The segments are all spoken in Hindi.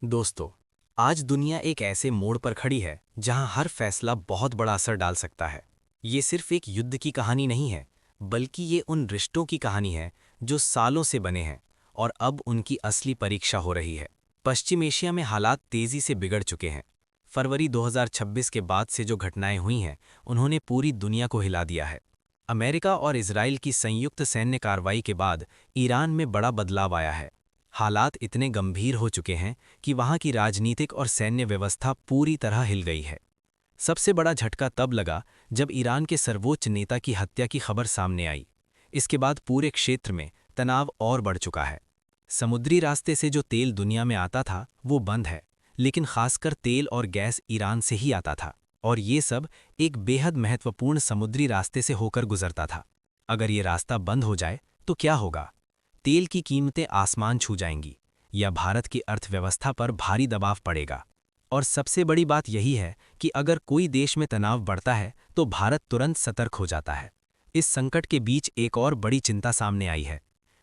दोस्तों, आज दुनिया एक ऐसे मोड़ पर खड़ी है जहां हर फैसला बहुत बड़ा असर डाल सकता है। ये सिर्फ एक युद्ध की कहानी नहीं है, बल्कि ये उन रिश्तों की कहानी है जो सालों से बने हैं और अब उनकी असली परीक्षा हो रही है। पश्चिम एशिया में हालात तेजी से बिगड़ चुके हैं। फरवरी 2026 के बाद से जो घटनाएं हुई हैं, उन्होंने पूरी दुनिया को हिला दिया है। अमेरिका और इजराइल की संयुक्त सैन्य कार्रवाई के बाद ईरान में बड़ा बदलाव आया है। हालात इतने गंभीर हो चुके हैं कि वहां की राजनीतिक और सैन्य व्यवस्था पूरी तरह हिल गई है। सबसे बड़ा झटका तब लगा जब ईरान के सर्वोच्च नेता की हत्या की खबर सामने आई। इसके बाद पूरे क्षेत्र में तनाव और बढ़ चुका है। समुद्री रास्ते से जो तेल दुनिया में आता था वो बंद है, लेकिन खासकर तेल और गैस ईरान से ही आता था, और ये सब एक बेहद महत्वपूर्ण समुद्री रास्ते से होकर गुजरता था। अगर ये रास्ता बंद हो जाए तो क्या होगा? तेल की कीमतें आसमान छू जाएंगी, या भारत की अर्थव्यवस्था पर भारी दबाव पड़ेगा। और सबसे बड़ी बात यही है कि अगर कोई देश में तनाव बढ़ता है तो भारत तुरंत सतर्क हो जाता है। इस संकट के बीच एक और बड़ी चिंता सामने आई है।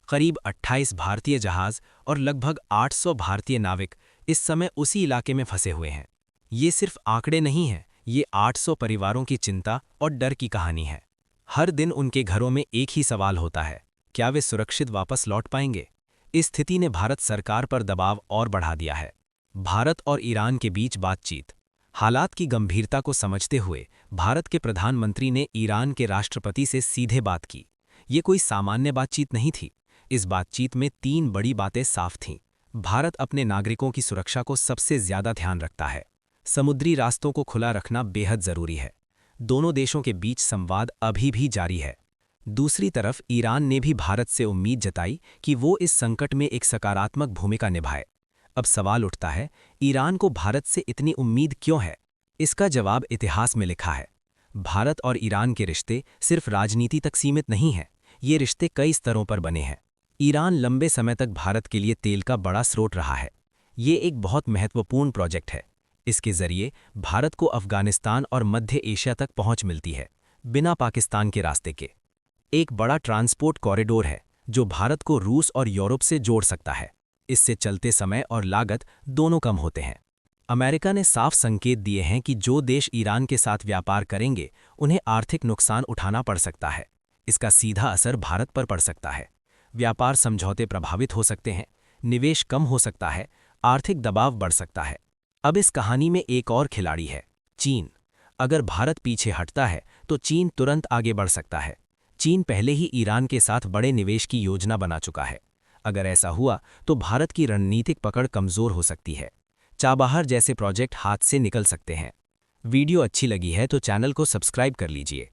करीब 28 भारतीय जहाज और लगभग 800 भारतीय नाविक इस समय उसी इलाके में फंसे हुए हैं। ये सिर्फ आंकड़े नहीं हैं, ये 800 परिवारों की चिंता और डर की कहानी है। हर दिन उनके घरों में एक ही सवाल होता है, क्या वे सुरक्षित वापस लौट पाएंगे? इस स्थिति ने भारत सरकार पर दबाव और बढ़ा दिया है। भारत और ईरान के बीच बातचीत। हालात की गंभीरता को समझते हुए भारत के प्रधानमंत्री ने ईरान के राष्ट्रपति से सीधे बात की। ये कोई सामान्य बातचीत नहीं थी। इस बातचीत में 3 बड़ी बातें साफ थीं। भारत अपने नागरिकों की सुरक्षा को सबसे ज्यादा ध्यान रखता है। समुद्री रास्तों को खुला रखना बेहद जरूरी है। दोनों देशों के बीच संवाद अभी भी जारी है। दूसरी तरफ ईरान ने भी भारत से उम्मीद जताई कि वो इस संकट में एक सकारात्मक भूमिका निभाए। अब सवाल उठता है, ईरान को भारत से इतनी उम्मीद क्यों है? इसका जवाब इतिहास में लिखा है। भारत और ईरान के रिश्ते सिर्फ राजनीति तक सीमित नहीं हैं, ये रिश्ते कई स्तरों पर बने हैं। ईरान लंबे समय तक भारत के लिए तेल का बड़ा स्रोत रहा है। ये एक बहुत महत्वपूर्ण प्रोजेक्ट है। इसके जरिए भारत को अफगानिस्तान और मध्य एशिया तक पहुंच मिलती है, बिना पाकिस्तान के रास्ते के। एक बड़ा ट्रांसपोर्ट कॉरिडोर है जो भारत को रूस और यूरोप से जोड़ सकता है। इससे चलते समय और लागत दोनों कम होते हैं। अमेरिका ने साफ संकेत दिए हैं कि जो देश ईरान के साथ व्यापार करेंगे उन्हें आर्थिक नुकसान उठाना पड़ सकता है। इसका सीधा असर भारत पर पड़ सकता है। व्यापार समझौते प्रभावित हो सकते हैं, निवेश कम हो सकता है, आर्थिक दबाव बढ़ सकता है। अब इस कहानी में एक और खिलाड़ी है, चीन। अगर भारत पीछे हटता है तो चीन तुरंत आगे बढ़ सकता है। चीन पहले ही ईरान के साथ बड़े निवेश की योजना बना चुका है। अगर ऐसा हुआ तो भारत की रणनीतिक पकड़ कमजोर हो सकती है। चाबहार जैसे प्रोजेक्ट हाथ से निकल सकते हैं। वीडियो अच्छी लगी है तो चैनल को सब्सक्राइब कर लीजिए।